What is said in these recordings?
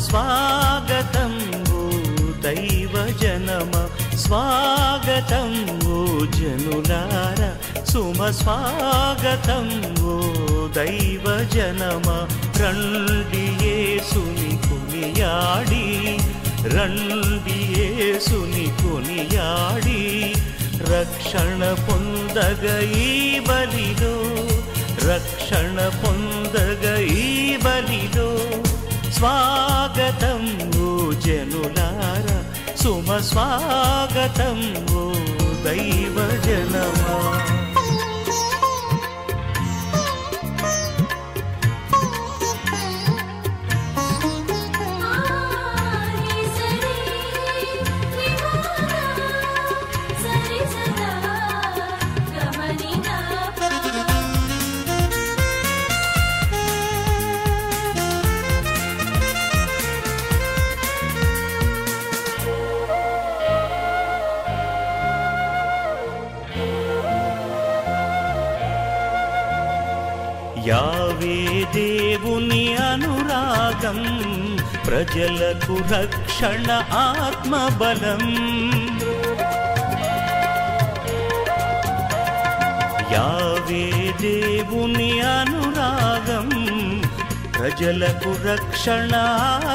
స్వాగతం ఓ దైవ జనమ, స్వాగతం ఓ జనులారా, సుమ స్వాగతం ఓ దైవ జనమ. రండి యేసుని కొనియాడి, రండి యేసుని కొనియాడి, రక్షణ పొందగ ఈ బలిలో, రక్షణ పొందగ ఈ బలిలో. స్వాగతం ఓ జనులారా, సుమ స్వాగతం ఓ దైవ జనమా. యావే దేవుని అనురాగం, ప్రజలకు రక్షణ ఆత్మబలం. యావే దేవుని అనురాగం, ప్రజలకు రక్షణ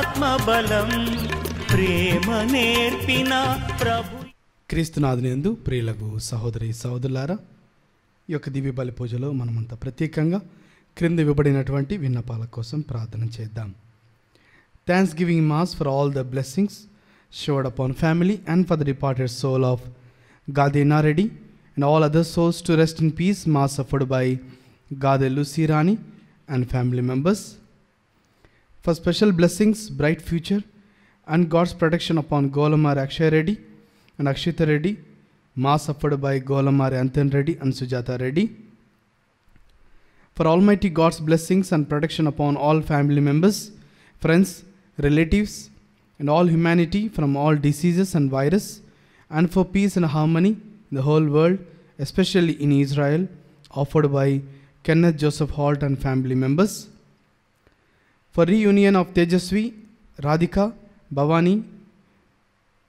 ఆత్మబలం. ప్రేమ నేర్పిన ప్రభు. క్రీస్తునాథునియందు ప్రియులకు సహోదరి సహోదరులారా, ఈ యొక్క దివ్య బలి పూజలో మనమంతా ప్రత్యేకంగా క్రింద ఇవ్వబడినటువంటి విన్నపాల కోసం ప్రార్థన చేద్దాం. Thanksgiving mass for all the blessings showered upon family and for the departed soul of Gadena Reddy and all other souls to rest in peace. Mass offered by Gade Lucy Rani and family members. For special blessings, bright future and God's protection upon Golamari Akshay Reddy and Akshita Reddy. Mass offered by Golamari Anthony Reddy and Sujata Reddy. For Almighty God's blessings and protection upon all family members, friends, relatives, and all humanity from all diseases and virus, and for peace and harmony in the whole world, especially in Israel, offered by Kenneth Joseph Holt and family members. For reunion of Tejasvi, Radhika, Bhavani,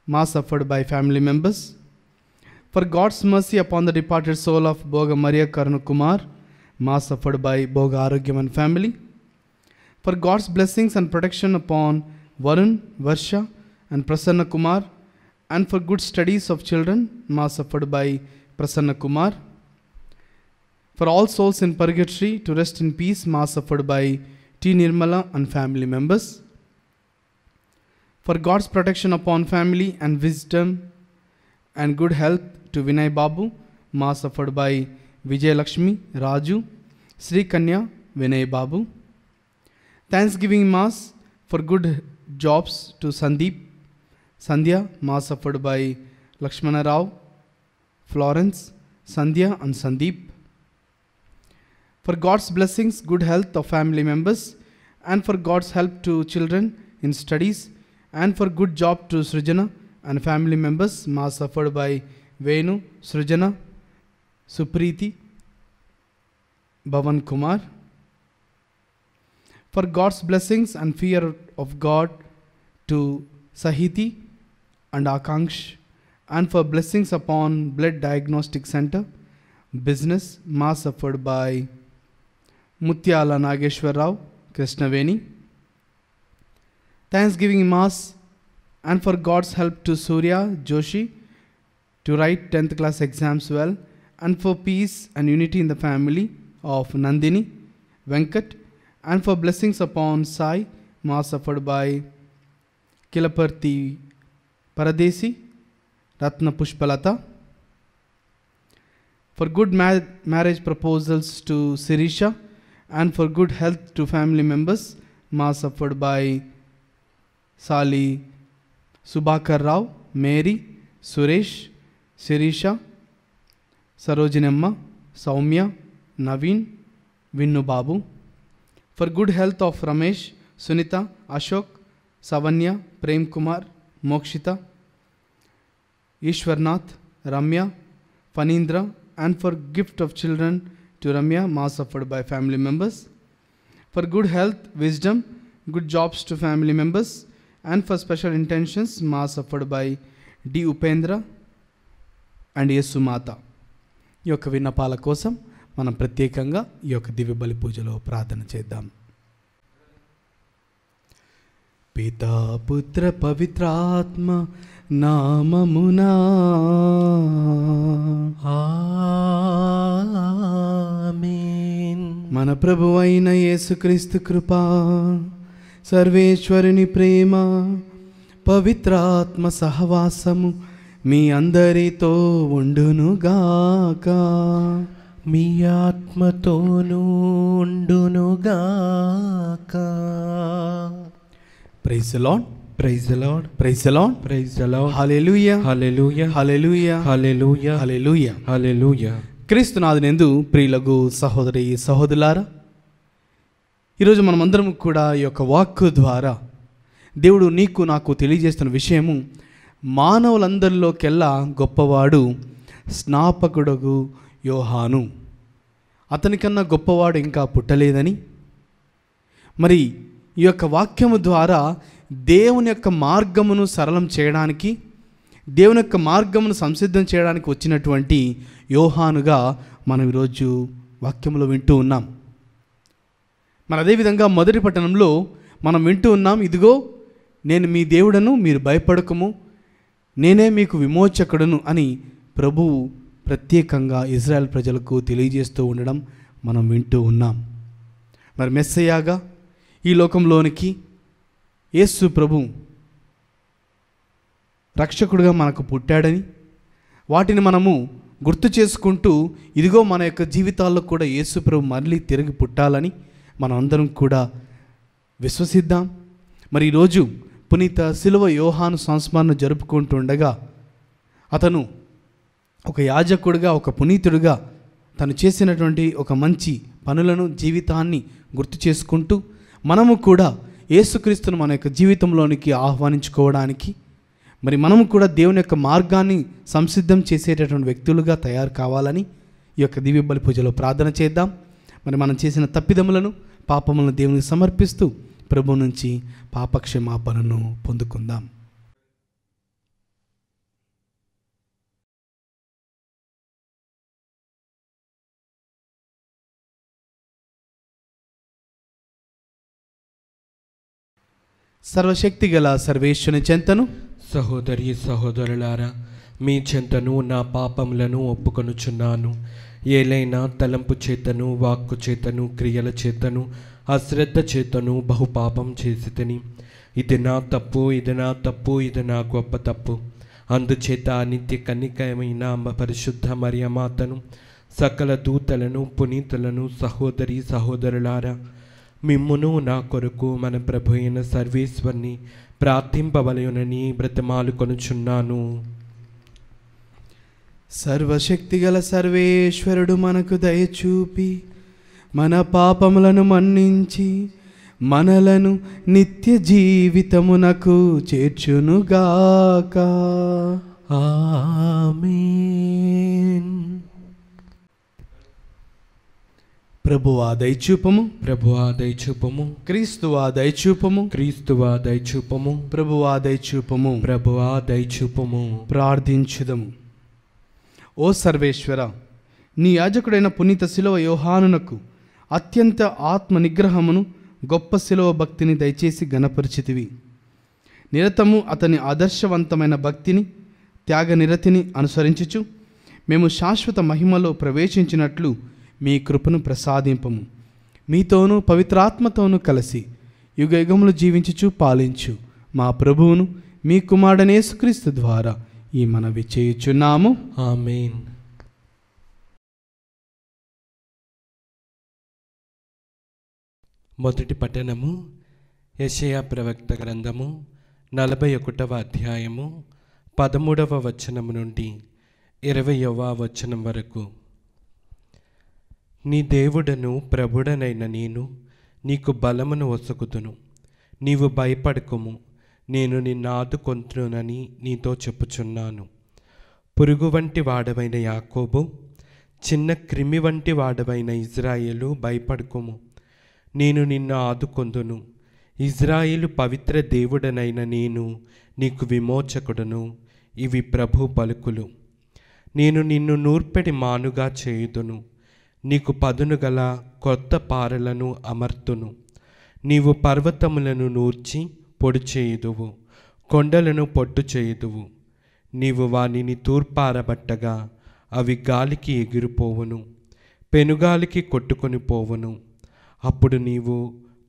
mass offered by family members. For God's mercy upon the departed soul of Boga Maria Karunakumar, mass offered by Boga Arogyam and family. For God's blessings and protection upon Varun, Varsha and Prasanna Kumar, and for good studies of children, mass offered by Prasanna Kumar. For all souls in purgatory to rest in peace, mass offered by T. Nirmala and family members. For God's protection upon family and wisdom and good health to Vinay Babu, mass offered by Vijay Lakshmi, Raju, Sri Kanya, Vinay Babu. Thanksgiving mass for good jobs to Sandeep, Sandhya, mass offered by Lakshmana Rao, Florence, Sandhya and Sandeep. For God's blessings, good health of family members, and for God's help to children in studies, and for good job to Srijana and family members, mass offered by Venu, Srijana, Supriti, Bhavan Kumar. For God's blessings and fear of God to Sahiti and Akanksh, and for blessings upon Blood Diagnostic Center, business, mass offered by Mutyala Nageshwar Rao, Krishnaveni. Thanksgiving mass and for God's help to Surya Joshi to write 10th class exams well, and for peace and unity in the family of Nandini, Venkat, and for blessings upon Sai, mass offered by Kilaparthi Paradesi, Ratna Pushpalata. For good marriage proposals to Sirisha, and for good health to family members, mass offered by Sali Subhakar Rao, Mary, Suresh, Sirisha, Sarojinamma, Saumya, Naveen, Vinnu Babu. For good health of Ramesh, Sunita, Ashok, Savanya, Prem Kumar, Mokshita, Ishwarnath, Ramya, Fanindra, and for gift of children to Ramya, mass offered by family members. For good health, wisdom good jobs to family members, and for special intentions, Mass offered by D. Upendra and Yesu Mata. ఈ యొక్క విన్నపాల కోసం మనం ప్రత్యేకంగా ఈ యొక్క దివ్య బలి పూజలో ప్రార్థన చేద్దాం. పితా పుత్ర పవిత్రాత్మ నామమునా ఆమేన్. మన ప్రభువైన యేసుక్రీస్తు కృప, సర్వేశ్వరుని ప్రేమ, పవిత్రాత్మ సహవాసము మీ అందరితో ఉండునుగాక. మీ ఆత్మతోనూ ఉండునుగాక. Praise the Lord, praise the Lord, praise the Lord, praise the Lord. Hallelujah, hallelujah, hallelujah, hallelujah, hallelujah, hallelujah. క్రీస్తునాథునందు ప్రియులకు సహోదరి సహోదరులారా, ఈరోజు మనమందరం కూడా ఈ యొక్క వాక్కు ద్వారా దేవుడు నీకు నాకు తెలియజేస్తున్న విషయము, మానవులందరిలోకెల్లా గొప్పవాడు స్నాపకుడగు యోహాను. అతనికన్నా గొప్పవాడు ఇంకా పుట్టలేదని, మరి ఈ యొక్క వాక్యము ద్వారా దేవుని యొక్క మార్గమును సరళం చేయడానికి, దేవుని యొక్క మార్గమును సంసిద్ధం చేయడానికి వచ్చినటువంటి యోహానుగా మనం ఈరోజు వాక్యంలో వింటూ ఉన్నాం. మరి అదేవిధంగా మొదటి పట్టణంలో మనం వింటూ ఉన్నాం, ఇదిగో నేను మీ దేవుడను, మీరు భయపడకము, నేనే మీకు విమోచకుడును అని ప్రభువు ప్రత్యేకంగా ఇజ్రాయెల్ ప్రజలకు తెలియజేస్తూ ఉండడం మనం వింటూ ఉన్నాం. మరి మెస్సయ్యాగా ఈ లోకంలోనికి యేసు ప్రభు రక్షకుడుగా మనకు పుట్టాడని, వాటిని మనము గుర్తు చేసుకుంటూ, ఇదిగో మన యొక్క జీవితాల్లో కూడా యేసు ప్రభు మళ్ళీ తిరిగి పుట్టాలని మనం అందరం కూడా విశ్వసిద్దాం. మరి ఈరోజు పునీత శిలువ యోహాను సంస్మరణ జరుపుకుంటుండగా, అతను ఒక యాజకుడిగా, ఒక పునీతుడిగా తను చేసినటువంటి ఒక మంచి పనులను, జీవితాన్ని గుర్తు చేసుకుంటూ, మనము కూడా యేసుక్రీస్తును మన యొక్క జీవితంలోనికి ఆహ్వానించుకోవడానికి, మరి మనము కూడా దేవుని యొక్క మార్గాన్ని సంసిద్ధం చేసేటటువంటి వ్యక్తులుగా తయారు కావాలని ఈ యొక్క దివ్య బలి పూజలో ప్రార్థన చేద్దాం. మరి మనం చేసిన తప్పిదములను, పాపములను దేవునికి సమర్పిస్తూ ప్రభు నుంచి పాపక్షమాపణను పొందుకుందాం. సర్వశక్తి గల సర్వేశ్వరుని చెంతను, సహోదరి సహోదరులారా, మీ చెంతను నా పాపములను ఒప్పుకొనుచున్నాను. ఏలైనా తలంపు చేతను, వాక్కు చేతను, క్రియల చేతను, అశ్రద్ధ చేతను బహుపాపం చేసి తిని, ఇది నా తప్పు, ఇది నా తప్పు, ఇది నా గొప్ప తప్పు. అందుచేత నిత్య కన్నికమైన పరిశుద్ధ మరియమాతను, సకల దూతలను, పునీతులను, సహోదరి సహోదరులారా, మిమ్మును నా కొరకు మన ప్రభు అయిన సర్వేశ్వరుని ప్రార్థింపవలయునని బ్రతిమాలు కొనుచున్నాను. సర్వశక్తిగల సర్వేశ్వరుడు మనకు దయచూపి మన పాపములను మన్నించి మనలను నిత్య జీవితమునకు చేర్చునుగాక. ఆమేన్. ప్రభువా దయచూపము, ప్రభువా దయచూపము, క్రీస్తువా దయచూపము, క్రీస్తువా దయచూపము, ప్రభువా దయచూపము. ప్రభువా దయచూపము. ప్రార్థించుదము. ఓ సర్వేశ్వర, నీ యాజకుడైన పునీత శిలువ యోహానునకు అత్యంత ఆత్మ నిగ్రహమును, గొప్ప శిలువ భక్తిని దయచేసి గణపరిచితివి. నిరతము అతని ఆదర్శవంతమైన భక్తిని, త్యాగ నిరతిని అనుసరించుచు మేము శాశ్వత మహిమలో ప్రవేశించినట్లు మీ కృపను ప్రసాదింపము. మీతోనూ పవిత్రాత్మతోనూ కలిసి యుగ యుగములు జీవించుచు పాలించు మా ప్రభువును, మీ కుమారుడైన యేసుక్రీస్తు ద్వారా ఈ మనవి చేయుచున్నాము. ఆమేన్. మొదటి పట్టణము యెషయా ప్రవక్త గ్రంథము 41వ అధ్యాయము 13వ వచనము నుండి 20వ వచనం వరకు. నీ దేవుడను ప్రభుడనైన నేను నీకు బలమును ఒసగుదును. నీవు భయపడకుము, నేను నిన్ను ఆదుకొంతునని నీతో చెప్పుచున్నాను. పురుగు వంటి వాడవైన యాకోబు, చిన్న క్రిమి వంటి వాడవైన ఇజ్రాయేలు, భయపడకుము, నేను నిన్ను ఆదుకొందును. ఇజ్రాయేలు పవిత్ర దేవుడనైన నేను నీకు విమోచకుడను. ఇవి ప్రభు పలుకులు. నేను నిన్ను నూర్పెడి మానుగా చేయుదును, నీకు పదును గల కొత్త పారలను అమర్తును. నీవు పర్వతములను నూర్చి పొడి చేయుదువు, కొండలను పొట్టు చేయుదువు. నీవు వానిని తూర్పారబట్టగా అవి గాలికి ఎగిరిపోవును, పెనుగాలికి కొట్టుకొని పోవును. అప్పుడు నీవు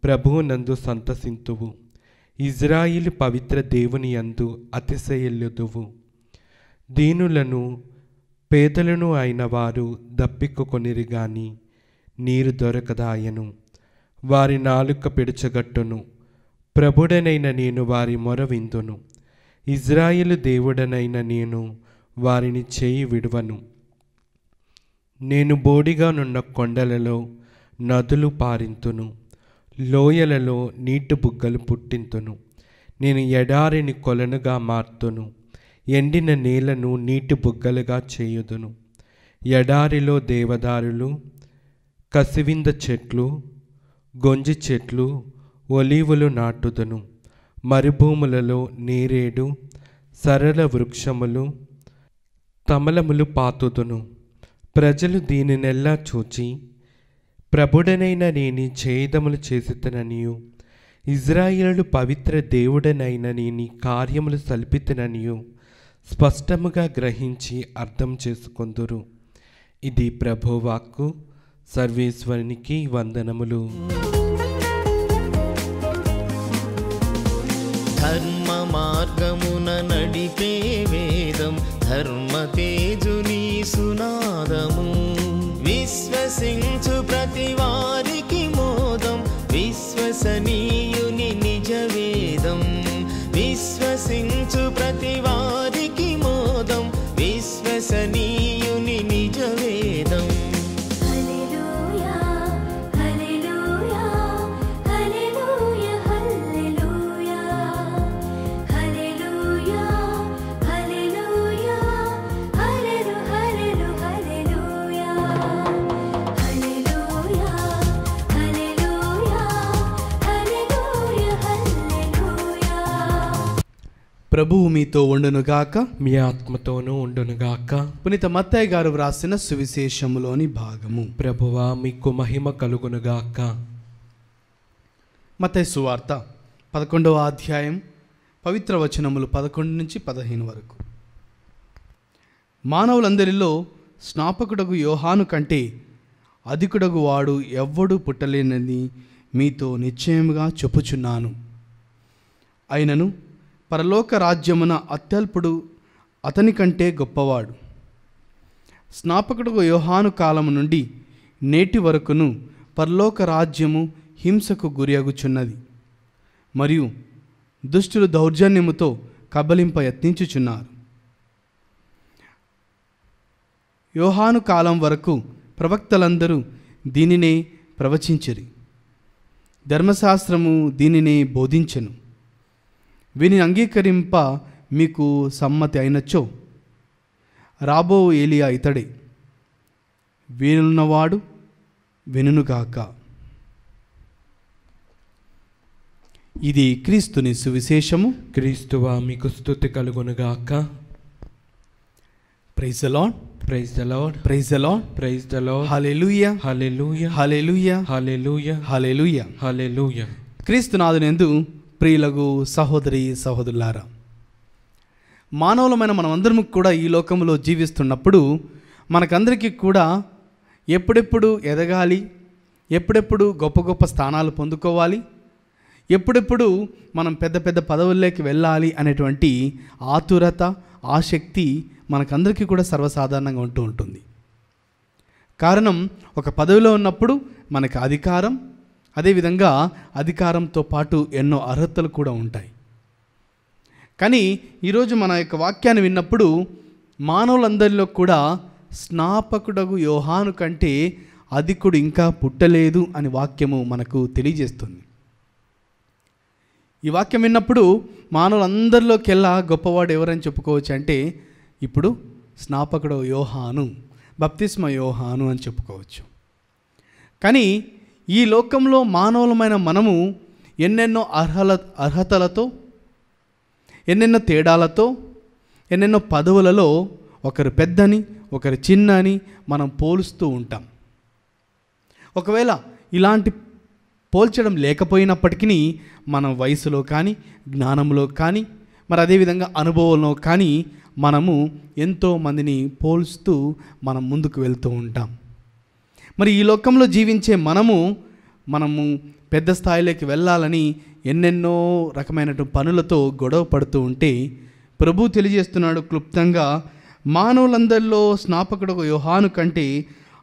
ప్రభువునందు సంతసింతువు, ఇజ్రాయిలు పవిత్ర దేవుని యందు అతిశయెల్లుదువు. దీనులను పేదలను అయిన వారు దప్పికొనిరి గాని నీరు దొరకదాయను. వారి నాలుక పిడచగట్టును. ప్రభుడనైన నేను వారి మొర విందును. ఇజ్రాయేలు దేవుడనైన నేను వారిని చేయి విడువను. నేను బోడిగానున్న కొండలలో నదులు పారింతును, లోయలలో నీటి బుగ్గలు పుట్టింతును. నేను ఎడారిని కొలనుగా మార్తును, ఎండిన నేలను నీటి బుగ్గలుగా చేయుదును. ఎడారిలో దేవదారులు, కసివింద చెట్లు, గొంజి చెట్లు, ఒలీవులు నాటుదును. మరుభూములలో నేరేడు, సరళ వృక్షములు, తమలములు పాతుదును. ప్రజలు దీనినెల్లా చూచి ప్రభుడనైన నేని ఛేదములు చేసితననియు, ఇజ్రాయేలు పవిత్ర దేవుడనైన నేని కార్యములు సల్పితననియు స్పష్టముగా గ్రహించి అర్థం చేసుకొందురు. ఇది ప్రభువాక్కు. సర్వేశ్వరునికి వందనములు. ధర్మ మార్గమున నడిపే వేదం, ధర్మతేజుని సునాదము. విశ్వసించు ప్రతి వారికి మోదం, విశ్వసనీయుని నిజ వేదం. విశ్వసించు ప్రతి వారికి మోదం, విశ్వసనీయుని నిజ వేదం. ప్రభువు మీతో ఉండునుగాక, మీ ఆత్మతోనూ ఉండునుగాక. పునీత మత్తయి గారు వ్రాసిన సువిశేషములోని భాగము. ప్రభువా మీకు మహిమ కలుగునుగాక. మత్తయి సువార్త 11వ అధ్యాయం పవిత్ర వచనములు 11 నుంచి 15 వరకు. మానవులందరిలో స్నాపకుడగు యోహాను కంటే అధికుడగు వాడు ఎవ్వడూ పుట్టలేనని మీతో నిశ్చయముగా చెప్పుచున్నాను. అయినను పరలోక రాజ్యమున అత్యల్పుడు అతని కంటే గొప్పవాడు. స్నాపకుడు యోహాను కాలము నుండి నేటి వరకును పరలోక రాజ్యము హింసకు గురియగుచున్నది, మరియు దుష్టులు దౌర్జన్యముతో కబలింప యత్నించుచున్నారు. యోహాను కాలం వరకు ప్రవక్తలందరూ దీనినే ప్రవచించిరి, ధర్మశాస్త్రము దీనినే బోధించెను. వీనిని అంగీకరింప మీకు సమ్మతి అయినచో రాబో ఏలియా ఇతడే. వీనున్నవాడు వినుగాక. ఇది క్రీస్తుని సువిశేషము. క్రీస్తువా మీకు స్తుతి కలుగునుగాక. Praise the Lord, praise the Lord, praise the Lord, praise the Lord. Hallelujah, hallelujah, hallelujah, hallelujah, hallelujah. Hallelujah. క్రీస్తునాథునందు ప్రియులకు సహోదరి సహోదరులారా, మానవులమైన మనమందరం కూడా ఈ లోకంలో జీవిస్తున్నప్పుడు మనకందరికీ కూడా ఎప్పుడెప్పుడు ఎదగాలి, ఎప్పుడెప్పుడు గొప్ప గొప్ప స్థానాలు పొందుకోవాలి, ఎప్పుడెప్పుడు మనం పెద్ద పెద్ద పదవుల్లోకి వెళ్ళాలి అనేటువంటి ఆతురత, ఆసక్తి మనకందరికీ కూడా సర్వసాధారణంగా ఉంటూ ఉంటుంది. కారణం, ఒక పదవిలో ఉన్నప్పుడు మనకు అధికారం, అదేవిధంగా అధికారంతో పాటు ఎన్నో అర్హతలు కూడా ఉంటాయి. కానీ ఈరోజు మన యొక్క వాక్యాన్ని విన్నప్పుడు మానవులందరిలో కూడా స్నాపకుడగు యోహాను కంటే అధికుడు ఇంకా పుట్టలేదు అని వాక్యము మనకు తెలియజేస్తుంది. ఈ వాక్యం విన్నప్పుడు మానవులందరిలోకెల్లా గొప్పవాడు ఎవరని చెప్పుకోవచ్చు అంటే ఇప్పుడు స్నాపకుడు యోహాను, బప్తిస్మ యోహాను అని చెప్పుకోవచ్చు. కానీ ఈ లోకంలో మానవులమైన మనము ఎన్నెన్నో అర్హతలతో, ఎన్నెన్నో తేడాలతో, ఎన్నెన్నో పదవులలో ఒకరు పెద్దని ఒకరు చిన్న అని మనం పోలుస్తూ ఉంటాం. ఒకవేళ ఇలాంటి పోల్చడం లేకపోయినప్పటికీ మనం వయసులో కానీ, జ్ఞానంలో కానీ, మరి అదేవిధంగా అనుభవంలో కానీ మనము ఎంతోమందిని పోల్స్తూ మనం ముందుకు వెళ్తూ ఉంటాం. మరి ఈ లోకంలో జీవించే మనము పెద్ద స్థాయిలోకి వెళ్ళాలని ఎన్నెన్నో రకమైనటువంటి పనులతో గొడవ పడుతూ ఉంటే ప్రభు తెలియజేస్తున్నాడు క్లుప్తంగా, మానవులందరిలో స్నాపకుడు యోహాను కంటే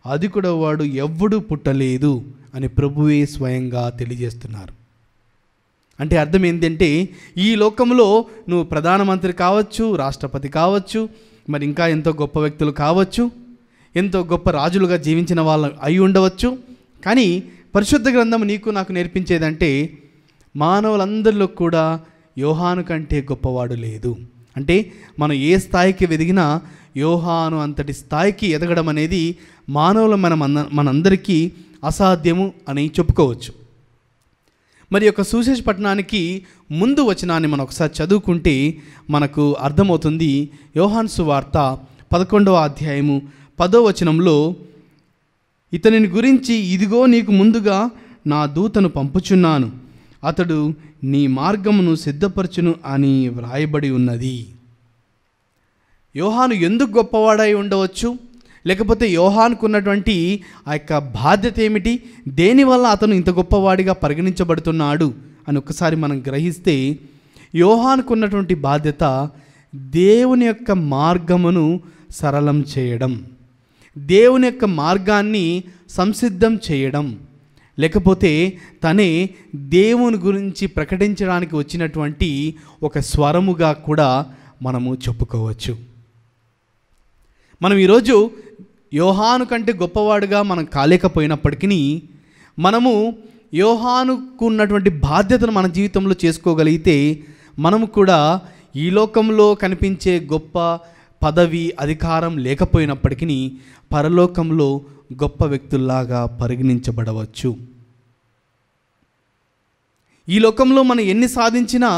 అధికుడవాడు ఎవ్వడూ పుట్టలేదు అని ప్రభువే స్వయంగా తెలియజేస్తున్నారు. అంటే అర్థం ఏంటంటే ఈ లోకంలో నువ్వు ప్రధానమంత్రి కావచ్చు, రాష్ట్రపతి కావచ్చు, మరి ఇంకా ఎంతో గొప్ప వ్యక్తులు కావచ్చు, ఎంతో గొప్ప రాజులుగా జీవించిన వాళ్ళు అయి ఉండవచ్చు. కానీ పరిశుద్ధ గ్రంథం నీకు నాకు నేర్పించేదంటే మానవులందరిలో కూడా యోహాను కంటే గొప్పవాడు లేదు. అంటే మనం ఏ స్థాయికి ఎదిగినా యోహాను అంతటి స్థాయికి ఎదగడం అనేది మానవుల మనందరికీ అసాధ్యము అని చెప్పుకోవచ్చు. మరి యొక్క సువిశేష పట్టణానికి ముందు వచనాన్ని మనం ఒకసారి చదువుకుంటే మనకు అర్థమవుతుంది. యోహాను సువార్త 11వ అధ్యాయము 10వ వచనంలో, ఇతనిని గురించి ఇదిగో నీకు ముందుగా నా దూతను పంపుచున్నాను, అతడు నీ మార్గమును సిద్ధపరచును అని వ్రాయబడి ఉన్నది. యోహాను ఎందుకు గొప్పవాడై ఉండవచ్చు, లేకపోతే యోహానుకు ఉన్నటువంటి ఆ యొక్క బాధ్యత ఏమిటి, దేనివల్ల అతను ఇంత గొప్పవాడిగా పరిగణించబడుతున్నాడు అని ఒకసారి మనం గ్రహిస్తే, యోహానుకు ఉన్నటువంటి బాధ్యత దేవుని యొక్క మార్గమును సరళం చేయడం, దేవుని యొక్క మార్గాన్ని సంసిద్ధం చేయడం, లేకపోతే తనే దేవుని గురించి ప్రకటించడానికి వచ్చినటువంటి ఒక స్వరముగా కూడా మనము చెప్పుకోవచ్చు. మనం ఈరోజు యోహాను కంటే గొప్పవాడుగా మనం కాలేకపోయినప్పటికీ మనము యోహానుకు ఉన్నటువంటి బాధ్యతను మన జీవితంలో చేసుకోగలిగితే మనము కూడా ఈ లోకంలో కనిపించే గొప్ప పదవి అధికారం లేకపోయినప్పటికీ పరలోకంలో గొప్ప వ్యక్తుల్లాగా పరిగణించబడవచ్చు. ఈ లోకంలో మనం ఎన్ని సాధించినా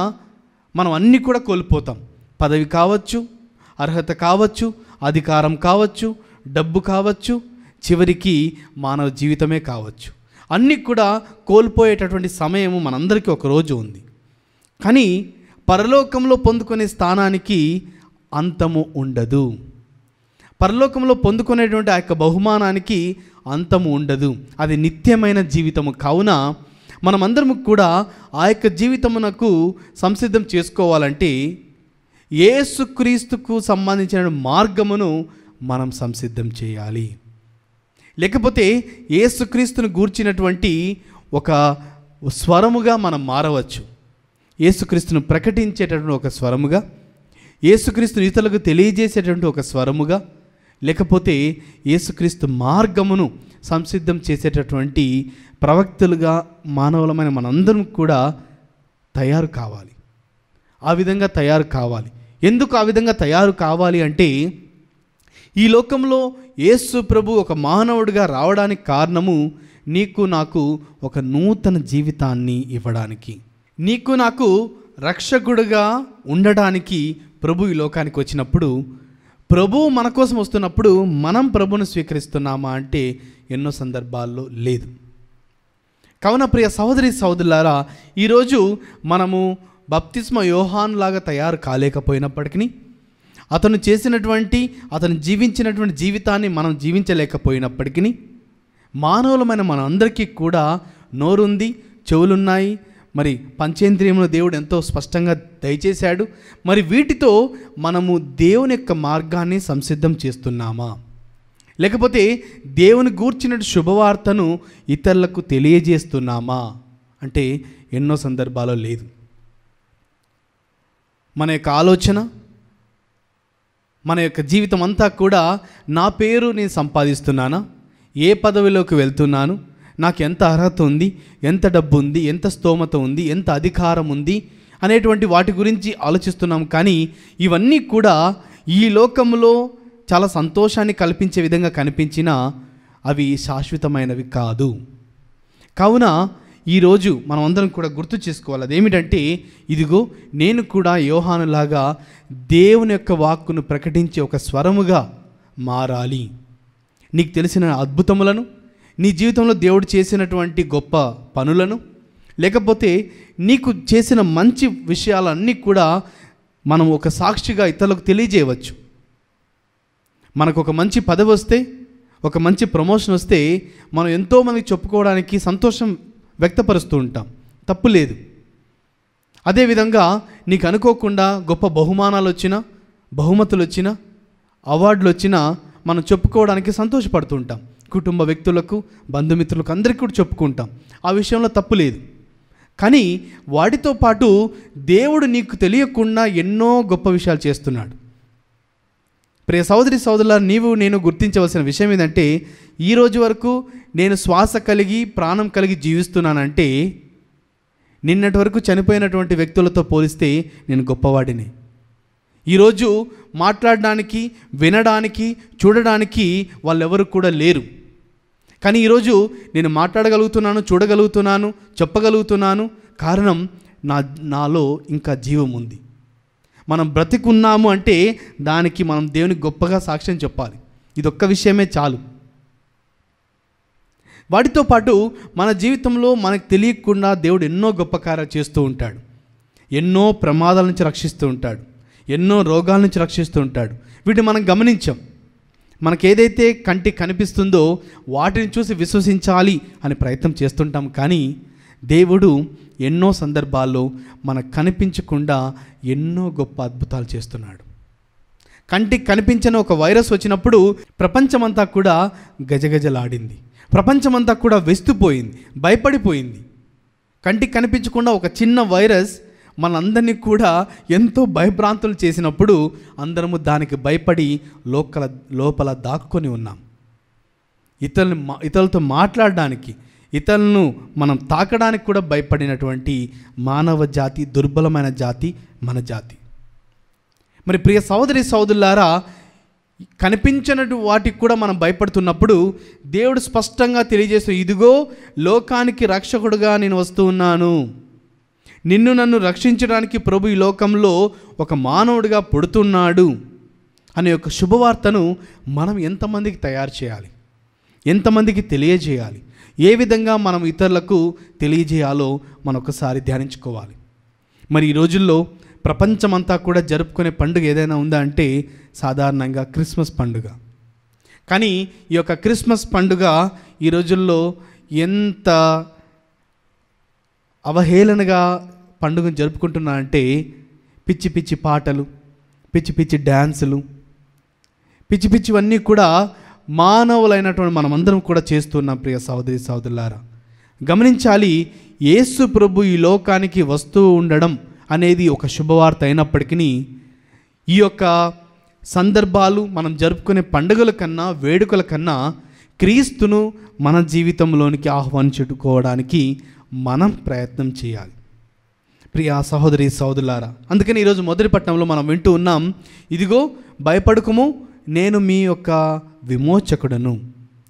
మనం అన్నీ కూడా కోల్పోతాం. పదవి కావచ్చు, అర్హత కావచ్చు, అధికారం కావచ్చు, డబ్బు కావచ్చు, చివరికి మానవ జీవితమే కావచ్చు. అన్నీ కూడా కోల్పోయేటటువంటి సమయము మనందరికీ ఒకరోజు ఉంది. కానీ పరలోకంలో పొందుకునే స్థానానికి అంతము ఉండదు. పరలోకంలో పొందుకునేటువంటి ఆ యొక్క బహుమానానికి అంతము ఉండదు. అది నిత్యమైన జీవితము. కావున మనమందరము కూడా ఆ యొక్క జీవితమునకు సంసిద్ధం చేసుకోవాలంటే యేసుక్రీస్తుకు సంబంధించిన మార్గమును మనం సంసిద్ధం చేయాలి. లేకపోతే యేసుక్రీస్తును గూర్చినటువంటి ఒక స్వరముగా మనం మారవచ్చు. యేసుక్రీస్తును ప్రకటించేటటువంటి ఒక స్వరముగా, యేసుక్రీస్తును ఇతరులకు తెలియజేసేటటువంటి ఒక స్వరముగా, లేకపోతే యేసుక్రీస్తు మార్గమును సంసిద్ధం చేసేటటువంటి ప్రవక్తలుగా మానవులమైన మనందరం కూడా తయారు కావాలి. ఆ విధంగా తయారు కావాలి. ఎందుకు ఆ విధంగా తయారు కావాలి అంటే, ఈ లోకంలో యేసు ప్రభు ఒక మానవుడిగా రావడానికి కారణము నీకు నాకు ఒక నూతన జీవితాన్ని ఇవ్వడానికి, నీకు నాకు రక్షకుడుగా ఉండడానికి ప్రభు ఈ లోకానికి వచ్చినప్పుడు, ప్రభు మన కోసం వస్తున్నప్పుడు మనం ప్రభువును స్వీకరిస్తున్నామా అంటే ఎన్నో సందర్భాల్లో లేదు. కావున ప్రియ సహోదరి సహోదరులారా, ఈరోజు మనము బప్తిస్మ యోహాను లాగా తయారు కాలేకపోయినప్పటికీ, అతను చేసినటువంటి అతను జీవించినటువంటి జీవితాన్ని మనం జీవించలేకపోయినప్పటికీ, మానవులమైన మనందరికీ కూడా నోరుంది, చెవులున్నాయి, మరి పంచేంద్రియమును దేవుడు ఎంతో స్పష్టంగా దయచేశాడు. మరి వీటితో మనము దేవుని యొక్క మార్గాన్ని సంసిద్ధం చేస్తున్నామా, లేకపోతే దేవుని గూర్చిన శుభవార్తను ఇతరులకు తెలియజేస్తున్నామా అంటే ఎన్నో సందర్భాల్లో లేదు. మన యొక్క ఆలోచన, మన యొక్క జీవితం అంతా కూడా నా పేరు నేను సంపాదిస్తున్నానా, ఏ పదవిలోకి వెళ్తున్నాను, నాకు ఎంత అర్హత ఉంది, ఎంత డబ్బు ఉంది, ఎంత స్తోమత ఉంది, ఎంత అధికారం ఉంది అనేటువంటి వాటి గురించి ఆలోచిస్తున్నాం. కానీ ఇవన్నీ కూడా ఈ లోకంలో చాలా సంతోషాన్ని కల్పించే విధంగా కనిపించినా అవి శాశ్వతమైనవి కాదు. కావున ఈరోజు మనం అందరం కూడా గుర్తు చేసుకోవాలి. అదేమిటంటే, ఇదిగో నేను కూడా యోహానులాగా దేవుని యొక్క వాక్కును ప్రకటించే ఒక స్వరముగా మారాలి. నీకు తెలిసిన అద్భుతములను, నీ జీవితంలో దేవుడు చేసినటువంటి గొప్ప పనులను, లేకపోతే నీకు చేసిన మంచి విషయాలన్నీ కూడా మనం ఒక సాక్షిగా ఇతరులకు తెలియజేయవచ్చు. మనకు ఒక మంచి పదవి వస్తే, ఒక మంచి ప్రమోషన్ వస్తే మనం ఎంతోమందికి చెప్పుకోవడానికి సంతోషం వ్యక్తపరుస్తూ ఉంటాం, తప్పు లేదు. అదేవిధంగా నీకు అనుకోకుండా గొప్ప బహుమానాలు వచ్చినా, బహుమతులు వచ్చినా, అవార్డులు వచ్చినా మనం చెప్పుకోవడానికి సంతోషపడుతూ ఉంటాం. కుటుంబ వ్యక్తులకు, బంధుమిత్రులకు అందరికీ కూడా చెప్పుకుంటాం. ఆ విషయంలో తప్పు లేదు. కానీ వాటితో పాటు దేవుడు నీకు తెలియకుండా ఎన్నో గొప్ప విషయాలు చేస్తున్నాడు. ప్రియ సహోదరి సహోదరులారా, నీవు నేను గుర్తించవలసిన విషయం ఏంటంటే, ఈరోజు వరకు నేను శ్వాస కలిగి ప్రాణం కలిగి జీవిస్తున్నానంటే నిన్నటి వరకు చనిపోయినటువంటి వ్యక్తులతో పోలిస్తే నేను గొప్పవాడిని. ఈరోజు మాట్లాడడానికి, వినడానికి, చూడడానికి వాళ్ళెవరు కూడా లేరు. కానీ ఈరోజు నేను మాట్లాడగలుగుతున్నాను, చూడగలుగుతున్నాను, చెప్పగలుగుతున్నాను. కారణం నాలో ఇంకా జీవం ఉంది. మనం బ్రతికున్నాము అంటే దానికి మనం దేవునికి గొప్పగా సాక్ష్యం చెప్పాలి. ఇదొక్క విషయమే చాలు. వాటితో పాటు మన జీవితంలో మనకు తెలియకుండా దేవుడు ఎన్నో గొప్ప కార్యాలు చేస్తూ ఉంటాడు. ఎన్నో ప్రమాదాల నుంచి రక్షిస్తూ ఉంటాడు, ఎన్నో రోగాల నుంచి రక్షిస్తూ ఉంటాడు. వీటిని మనం గమనించాం. మనకేదైతే కంటికి కనిపిస్తుందో వాటిని చూసి విశ్వసించాలి అని ప్రయత్నం చేస్తుంటాం. కానీ దేవుడు ఎన్నో సందర్భాల్లో మనకు కనిపించకుండా ఎన్నో గొప్ప అద్భుతాలు చేస్తున్నాడు. కంటికి కనిపించిన ఒక వైరస్ వచ్చినప్పుడు ప్రపంచమంతా కూడా గజగజలాడింది. ప్రపంచమంతా కూడా వెస్తుపోయింది, భయపడిపోయింది. కంటికి కనిపించకుండా ఒక చిన్న వైరస్ మనందరినీ కూడా ఎంతో భయభ్రాంతులు చేసినప్పుడు అందరము దానికి భయపడి లోపల దాక్కుని ఉన్నాం. ఇతరులతో మాట్లాడడానికి, ఇతరులను మనం తాకడానికి కూడా భయపడినటువంటి మానవ జాతి, దుర్బలమైన జాతి మన జాతి. మరి ప్రియ సహోదరి సహోదరులారా, కనిపించినట్టు వాటికి కూడా మనం భయపడుతున్నప్పుడు దేవుడు స్పష్టంగా తెలియజేస్తూ, ఇదిగో లోకానికి రక్షకుడుగా నేను వస్తూ ఉన్నాను, నిన్ను నన్ను రక్షించడానికి ప్రభు ఈ లోకంలో ఒక మానవుడిగా పుడుతున్నాడు అనే ఒక శుభవార్తను మనం ఎంతమందికి తయారు చేయాలి, ఎంతమందికి తెలియజేయాలి, ఏ విధంగా మనం ఇతరులకు తెలియజేయాలో మనం ఒకసారి ధ్యానించుకోవాలి. మరి ఈ రోజుల్లో ప్రపంచమంతా కూడా జరుపుకునే పండుగ ఏదైనా ఉందా అంటే సాధారణంగా క్రిస్మస్ పండుగ. కానీ ఈ యొక్క క్రిస్మస్ పండుగ ఈ రోజుల్లో ఎంత అవహేళనగా పండుగను జరుపుకుంటున్నారంటే, పిచ్చి పిచ్చి పాటలు, పిచ్చి పిచ్చి డ్యాన్సులు, పిచ్చి పిచ్చివన్నీ కూడా మానవులైనటువంటి మనమందరం కూడా చేస్తున్నాం. ప్రియ సహోదరి సహోదరులారా, గమనించాలి, యేసు ప్రభు ఈ లోకానికి వస్తూ ఉండడం అనేది ఒక శుభవార్త అయినప్పటికీ ఈ యొక్క సందర్భాలు మనం జరుపుకునే పండుగల కన్నా, వేడుకల కన్నా క్రీస్తును మన జీవితంలోనికి ఆహ్వానించుకోవడానికి మనం ప్రయత్నం చేయాలి. ప్రియ సహోదరి సహోదరులారా, అందుకని ఈరోజు మొదటి పట్టణంలో మనం వింటూ ఉన్నాం, ఇదిగో భయపడకుము, నేను మీ యొక్క విమోచకుడను,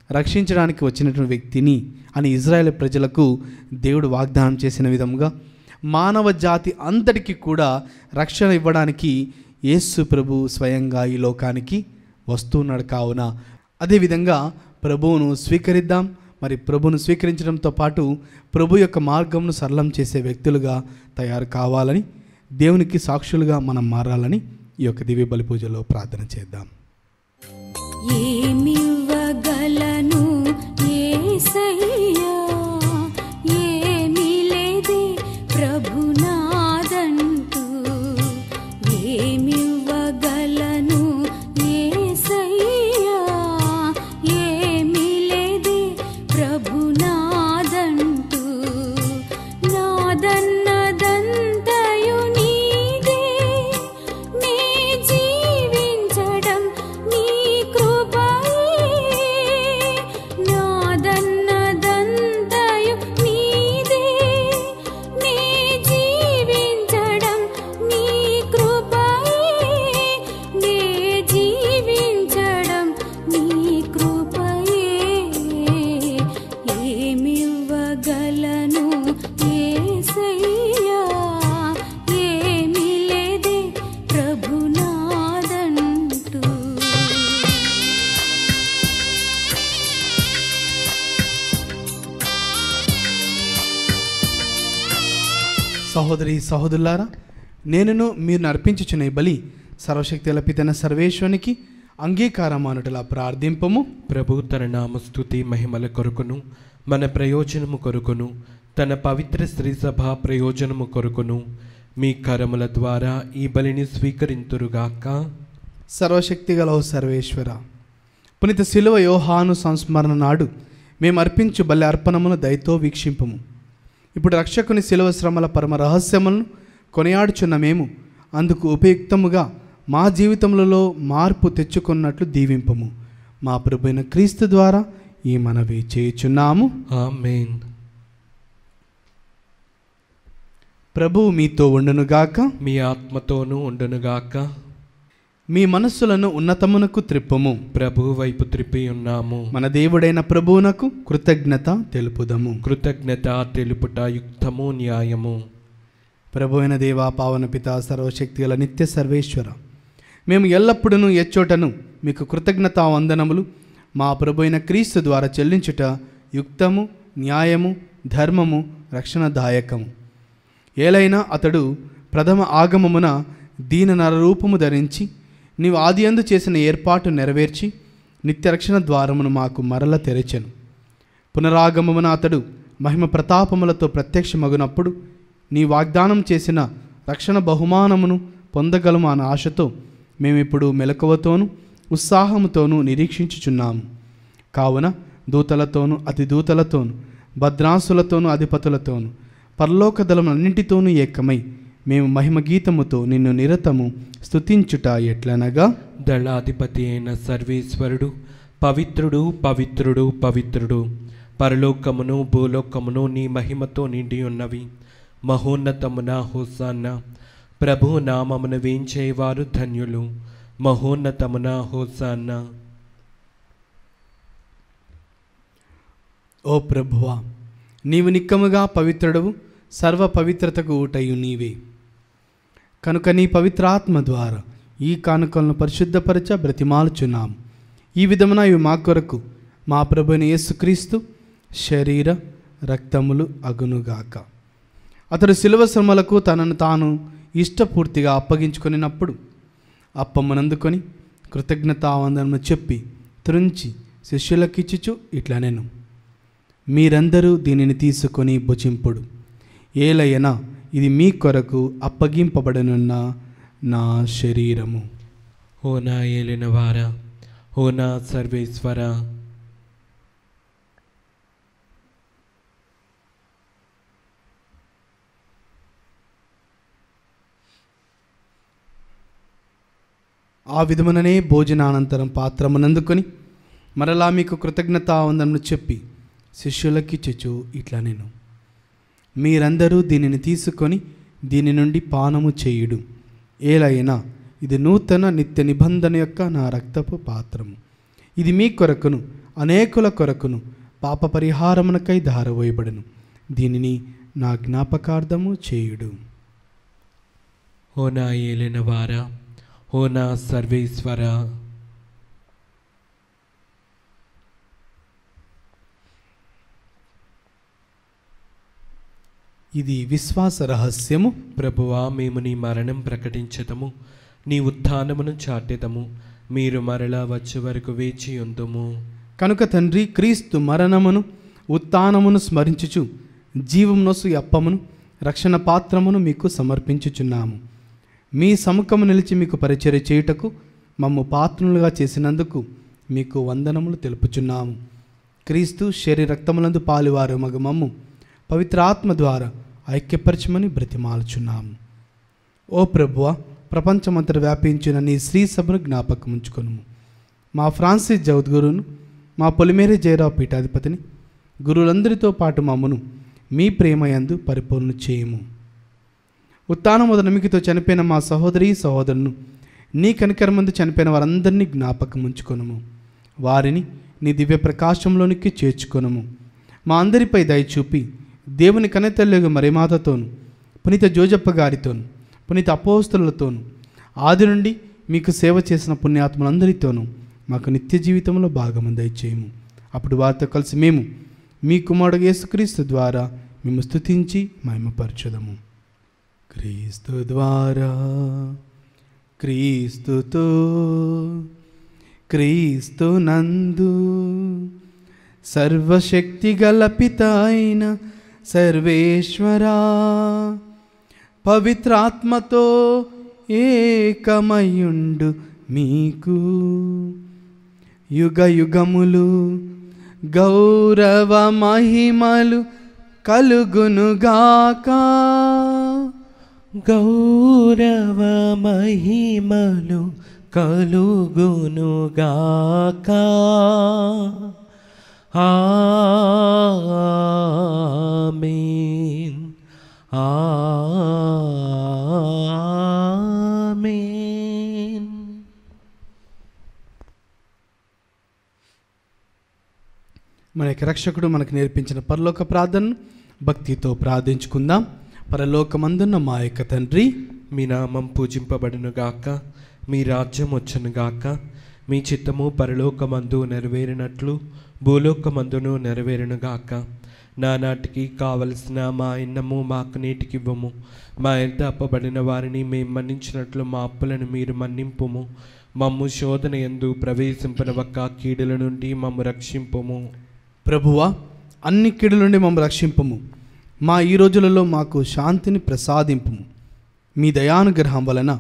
రక్షించడానికి వచ్చినటువంటి వ్యక్తిని అని ఇజ్రాయేల్ ప్రజలకు దేవుడు వాగ్దానం చేసిన విధంగా మానవ జాతి అంతటికి కూడా రక్షణ ఇవ్వడానికి యేసు ప్రభు స్వయంగా ఈ లోకానికి వస్తున్నాడు. కావున అదేవిధంగా ప్రభువును స్వీకరిద్దాం. మరి ప్రభువును స్వీకరించడంతో పాటు ప్రభు యొక్క మార్గంను సరళం చేసే వ్యక్తులుగా తయారు కావాలని, దేవునికి సాక్షులుగా మనం మారాలని ఈ యొక్క దివ్య బలి పూజలో ప్రార్థన చేద్దాం. ఏమివ్వగలను యేసయ్యా, ఏమీ లేదే ప్రభునాదంటూ, ఏమివ్వగలను యేసయ్యా, ఏమీ లేదే ప్రభునాదంటూ, నాదన్నదంతయు నీదే, నే జీవించడం సహోదరి సహోదరులారా, నేనును మీరు అర్పించుచున్న ఈ బలి సర్వశక్తి లపితైన సర్వేశ్వనికి అంగీకారం అనుటలా ప్రార్థింపము. ప్రభు తన నామస్తుతి మహిమల కొరకును మన ప్రయోజనము కొరకును తన పవిత్ర స్త్రీ సభ ప్రయోజనము కొరకును మీ కరముల ద్వారా ఈ బలిని స్వీకరింతురుగాక. సర్వశక్తి గల ఓ సర్వేశ్వర, పునీత శిలువ యోహాను సంస్మరణ నాడు మేము అర్పించు బలి అర్పణమును దయతో వీక్షింపము. ఇప్పుడు రక్షకుని శిలువ శ్రమల పరమ రహస్యములను కొనియాడుచున్న మేము అందుకు ఉపయుక్తముగా మా జీవితములలో మార్పు తెచ్చుకున్నట్లు దీవింపము. మా ప్రభువైన క్రీస్తు ద్వారా ఈ మనవి చేయుచున్నాము. ఆమేన్. ప్రభువు మీతో ఉండునుగాక. మీ ఆత్మతోనూ ఉండునుగాక. మీ మనస్సులను ఉన్నతమునకు త్రిప్పము. ప్రభు వైపు త్రిప్పి ఉన్నాము. మన దేవుడైన ప్రభువునకు కృతజ్ఞత తెలుపుదము. కృతజ్ఞత తెలుపుట యుక్తము న్యాయము. ప్రభువైన దేవా, పావన పిత, సర్వశక్తి గల నిత్య సర్వేశ్వర, మేము ఎల్లప్పుడూ ఎచ్చోటను మీకు కృతజ్ఞతా వందనములు మా ప్రభువైన క్రీస్తు ద్వారా చెల్లించుట యుక్తము, న్యాయము, ధర్మము, రక్షణదాయకము. ఏలైనా అతడు ప్రథమ ఆగమమున దీన నరరూపము ధరించి నీవు ఆదియందు చేసిన ఏర్పాటు నెరవేర్చి నిత్యరక్షణ ద్వారమును మాకు మరల తెరచెను. పునరాగమమున అతడు మహిమ ప్రతాపములతో ప్రత్యక్షమగునప్పుడు నీ వాగ్దానం చేసిన రక్షణ బహుమానమును పొందగలము అన్న ఆశతో మేమిప్పుడు మెలకువతోనూ ఉత్సాహముతోనూ నిరీక్షించుచున్నాము. కావున దూతలతోనూ అతి దూతలతోనూ భద్రాసులతోనూ అధిపతులతోనూ పరలోక దళములన్నింటితోనూ ఏకమై మేము మహిమ గీతముతో నిన్ను నిరతము స్తుతించుట ఎట్లనగా, దళాధిపతి అయిన సర్వేశ్వరుడు పవిత్రుడు పవిత్రుడు పవిత్రుడు, పరలోకమును భూలోకమును నీ మహిమతో నిండి ఉన్నవి. మహోన్నతమున హోసాన్నా. ప్రభు నామమున వేంచేవారు ధన్యులు. మహోన్నతమున హోసాన్నా. ఓ ప్రభువా, నీవు నిక్కముగా పవిత్రుడవు, సర్వ పవిత్రతకు ఊటయు నీవే. కనుక నీ పవిత్రాత్మ ద్వారా ఈ కానుకలను పరిశుద్ధపరచ బ్రతిమాలుచున్నాము. ఈ విధమున ఇవి మా కొరకు మా ప్రభువైన యేసుక్రీస్తు శరీర రక్తములు అగునుగాక. అతడు శిలువ శ్రమలకు తనను తాను ఇష్టపూర్తిగా అప్పగించుకొనినప్పుడు అప్పమ్మనందుకొని కృతజ్ఞతావందనము చెప్పి త్రుంచి శిష్యులకిచ్చుచు ఇట్లనెను, మీరందరూ దీనిని తీసుకొని భుజింపుడు. ఏలయనా ఇది మీ కొరకు అప్పగింపబడనున్న నా శరీరము. ఓ నా ఏలినవారా, ఓ నా సర్వేశ్వర, ఆ విధముననే భోజనానంతరం పాత్రమునందుకొని మరలా మీకు కృతజ్ఞతావందనము చెప్పి శిష్యులకిచ్చుచు ఇట్లనెను, మీరందరూ దీనిని తీసుకొని దీని నుండి పానము చేయుడు. ఏలైనా ఇది నూతన నిత్య నిబంధన యొక్క నా రక్తపు పాత్రము. ఇది మీ కొరకును అనేకుల కొరకును పాప పరిహారమునకై ధారవేయబడును. దీనిని నా జ్ఞాపకార్థము చేయుడు. ఓ నా ఏలినవారా, ఓ నా సర్వేశ్వర, ఇది విశ్వాస రహస్యము. ప్రభువా, మేము నీ మరణం ప్రకటించదము, నీ ఉత్థానమును చాటెదము. మీరు మరలా వచ్చే వరకు వేచి ఉందుము. కనుక తండ్రి, క్రీస్తు మరణమును ఉత్థానమును స్మరించుచు జీవమునొసు అప్పమును రక్షణ పాత్రమును మీకు సమర్పించుచున్నాము. మీ సముఖము నిలిచి మీకు పరిచర్య చేయుటకు మమ్ము పాత్రులుగా చేసినందుకు మీకు వందనములు తెలుపుచున్నాము. క్రీస్తు శరీర రక్తములందు పాలువారు మగ మమ్ము పవిత్రాత్మ ద్వారా ఐక్యపరచమని బ్రతిమాలుచున్నాము. ఓ ప్రభువా, ప్రపంచమంతట వ్యాపించిన నీ శ్రీ సభను జ్ఞాపకం ఉంచుకొనుము. మా ఫ్రాన్సిస్ జగద్గురును, మా పొలిమేర జయరావు పీఠాధిపతిని, గురువులందరితో పాటు మమ్మను మీ ప్రేమయందు పరిపూర్ణ చేయము. ఉత్థానముద నమ్మికతో చనిపోయిన మా సహోదరి సహోదరులను, నీ కనికరమందు చనిపోయిన వారందరినీ జ్ఞాపకం ఉంచుకొనుము. వారిని నీ దివ్య ప్రకాశంలోనికి చేర్చుకొనుము. మా అందరిపై దయ చూపి దేవుని కన్నెతల్లి మరిమాతతోను, పునీత జోజప్ప గారితోను, పునీత అపోస్తలులతోను, ఆది నుండి మీకు సేవ చేసిన పుణ్యాత్మలందరితోనూ మాకు నిత్య జీవితంలో భాగము దయచేయము. అప్పుడు వారితో కలిసి మేము మీ కుమారుడు యేసుక్రీస్తు ద్వారా మేము స్తుతించి మహిమపరచుదము. క్రీస్తు ద్వారా, క్రీస్తుతో, క్రీస్తు నందు సర్వశక్తి గల పిత అయిన సర్వేశ్వరా, పవిత్రాత్మతో ఏకమయుండు మీకు యుగ యుగములు గౌరవ మహిమలు కలుగునుగాక. గౌరవ మహిమలు కలుగునుగాక. ఆమేన్. ఆమేన్. మన యొక్క రక్షకుడు మనకు నేర్పించిన పరలోక ప్రార్థనను భక్తితో ప్రార్థించుకుందాం. పరలోకమందున్న మా యొక్క తండ్రి, మీ నామం పూజింపబడునుగాక, మీ రాజ్యం వచ్చునుగాక, మీ చిత్తము పరలోకమందు నెరవేరినట్లు భూలోకమందును నెరవేరునుగాక. నానాటికి కావలసిన మా అన్నము మాకు నేటికివ్వము. మా యొద్ద అప్పబడిన వారిని మేము మన్నించినట్లు మా అప్పులను మీరు మన్నింపుము. మమ్ము శోధన యందు ప్రవేశింపనవక్క, కీడుల నుండి మమ్ము రక్షింపుము. ప్రభువా, అన్ని కీడుల నుండి మమ్మల్ని రక్షింపము. మా ఈ రోజులలో మాకు శాంతిని ప్రసాదింపుము. మీ దయానుగ్రహం వలన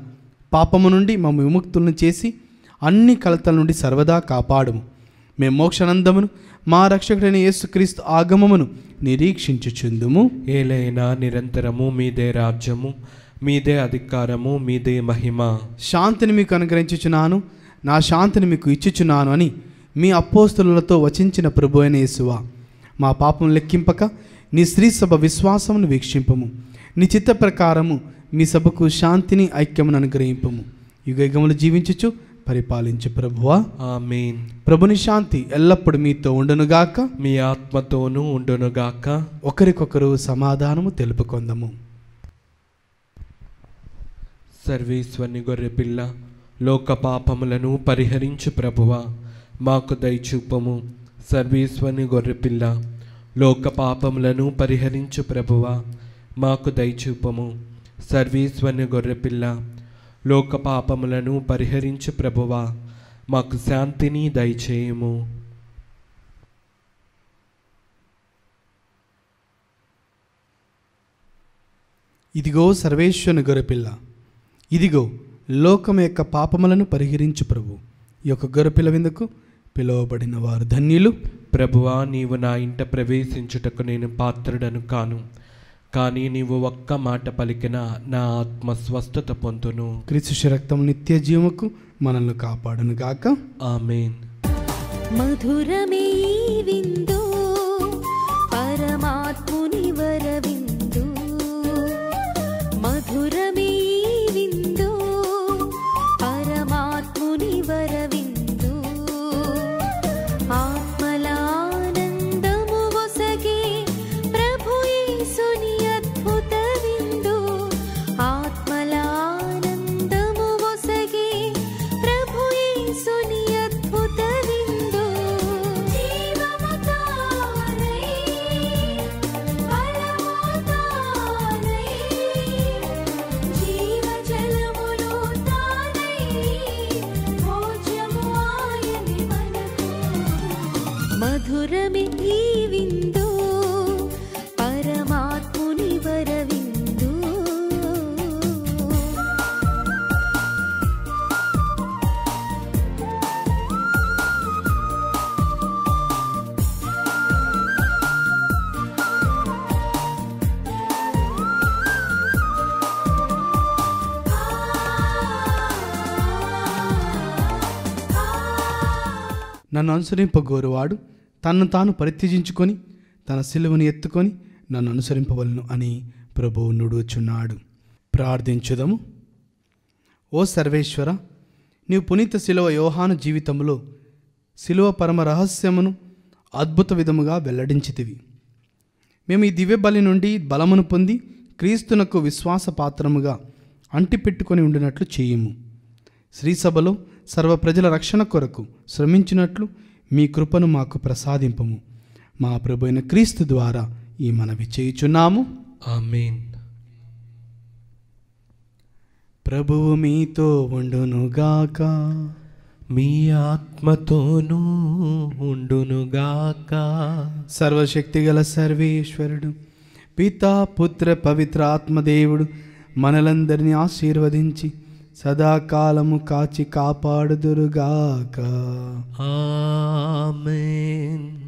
పాపము నుండి మమ్మ విముక్తులను చేసి అన్ని కలతల నుండి సర్వదా కాపాడుము. మేము మోక్షానందమును మా రక్షకుడైన యేసుక్రీస్తు ఆగమమును నిరీక్షించుచుందుము. ఏలైనా నిరంతరము మీదే రాజ్యము, మీదే అధికారము, మీదే మహిమ. శాంతిని మీకు అనుగ్రహించుచున్నాను, నా శాంతిని మీకు ఇచ్చుచున్నాను అని మీ అపోస్తలులతో వచించిన ప్రభు అయిన యేసువా, మా పాపం లెక్కింపక నీ స్త్రీ సభ విశ్వాసమును వీక్షింపము. నీ చిత్త ప్రకారము మీ సభకు శాంతిని ఐక్యమును అనుగ్రహింపము. యుగయుగములు జీవించుచు పరిపాలించు ప్రభువా. ఆమేన్. ప్రభుని శాంతి ఎల్లప్పుడు మీతో ఉండునుగాక, మీ ఆత్మతోనూ ఉండునుగాక. ఒకరికొకరు సమాధానము తెలుపుకొందము. సర్వేశ్వరుని గొర్రెపిల్ల, లోక పాపములను పరిహరించు ప్రభువా, మాకు దయచూపము. సర్వేశ్వరుని గొర్రెపిల్ల, లోక పాపములను పరిహరించు ప్రభువా, మాకు దయచూపము. సర్వేశ్వరుని గొర్రెపిల్ల, లోక పాపములను పరిహరించు ప్రభువా, మాకు శాంతిని దయచేయము. ఇదిగో సర్వేశ్వరుని గొర్రెపిల్ల, ఇదిగో లోకం యొక్క పాపములను పరిహరించు ప్రభు. ఈ యొక్క గొర్రెపిల్ల విందుకు పిలువబడిన వారు ధన్యులు. ప్రభువా, నీవు నా ఇంట ప్రవేశించుటకు నేను పాత్రుడను కాను, కానీ నీవు ఒక్క మాట పలికిన నా ఆత్మ స్వస్థత పొందును. క్రీస్తు రక్తం నిత్య జీవముకు మనల్ని కాపాడును గాక. ఆమేన్. మధురమే ఈ విందు, పరమాత్ముని వరవిందు. మధురమే ఈ విందు, పరమాత్ముని వరవిందు. ఆత్మలానందము వసగే ప్రభు యేసుని అద్భుత విందు. ఆత్మలానందము వసగే ప్రభు యేసుని అద్భుత విందు. జీవము తానై, బలము తానై, జీవజలములు తానై, భోజ్యము ఆయని మనకు. మధురమే ఈ విందు, పరమాత్ముని వరవిందు. నన్ను అనుసరింపగోరువాడు తన్ను తాను పరిత్యజించుకొని తన సిలువను ఎత్తుకొని నన్ను అనుసరింపవలను అని ప్రభువు నుడుచున్నాడు. ప్రార్థించుదము. ఓ సర్వేశ్వర, నీవు పునీత శిలువ యోహాను జీవితంలో శిలువ పరమ రహస్యమును అద్భుత విధముగా వెల్లడించితివి. మేము ఈ దివ్య బలి నుండి బలమును పొంది క్రీస్తునకు విశ్వాసపాత్రముగా అంటిపెట్టుకొని ఉండినట్లు చేయుము. శ్రీసభలో సర్వ ప్రజల రక్షణ కొరకు శ్రమించినట్లు మీ కృపను మాకు ప్రసాదింపము. మా ప్రభు అయిన క్రీస్తు ద్వారా ఈ మనవి చేయుచున్నాము. ఆమేన్. ప్రభువు మీతో ఉండునుగాక. మీ ఆత్మతోనూ ఉండునుగాక. సర్వశక్తిగల సర్వేశ్వరుడు పితా పుత్ర పవిత్ర ఆత్మదేవుడు మనలందరినీ ఆశీర్వదించి సదాకాలము కాచి కాపాడుదురుగాక. ఆమేన్.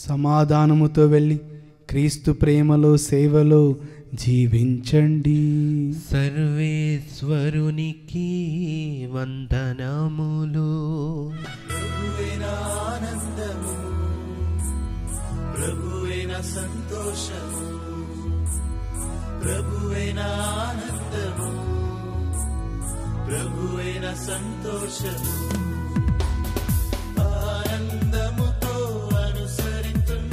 సమాధానముతో వెళ్ళి క్రీస్తు ప్రేమలో సేవలో జీవించండి. సర్వేశ్వరునికి వందనములు. ఆనందము ప్రభువేన సంతోషము ప్రభువేన ఆనందము ప్రభువేన సంతోషము ఆనందముతో అనుసరింతుం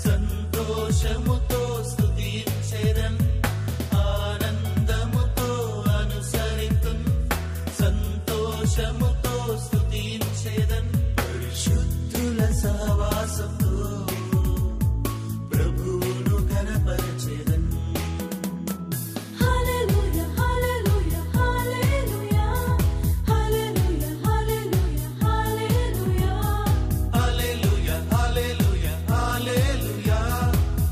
సంతోషముతో స్తుతించెదన్ ఆనందముతో అనుసరింతుం సంతోషముతో స్తుతించెదన్ పరిశుద్ధుల సహవాసంతో ప్రభువును ఘనపరచెదన్. హల్లెలూయా hallelujah hallelujah hallelujah hallelujah hallelujah hallelujah hallelujah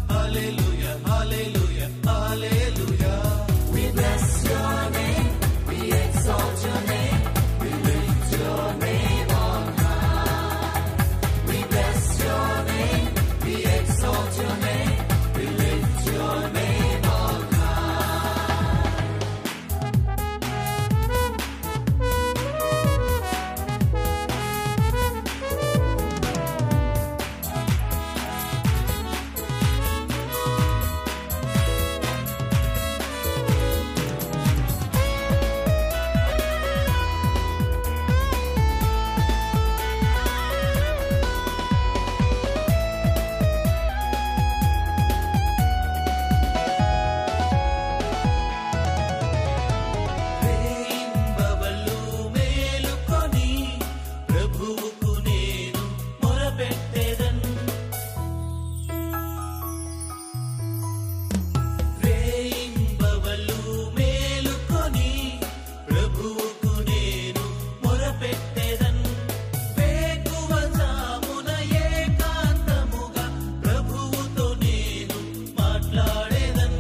hallelujah hallelujah hallelujah. We bless your name, we exalt your name, we lift your name on high. We bless your name, we exalt your name, we lift your name on high. రేయింబవళ్ళు మేలుకొని ప్రభువుకు నేను మొరపెట్టెదన్. రేయింబవళ్ళు మేలుకొని ప్రభువుకు నేను మొరపెట్టెదన్. వేకువజామున ఏకాంతముగా ప్రభువుతో నేను మాట్లాడేదన్.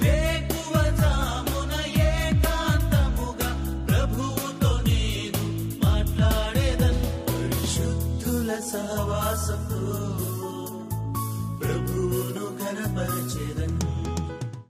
వేకువజామున ఏకాంతముగా ప్రభువుతో నేను మాట్లాడేదన్. పరిశుద్ధుల సహవాసంతో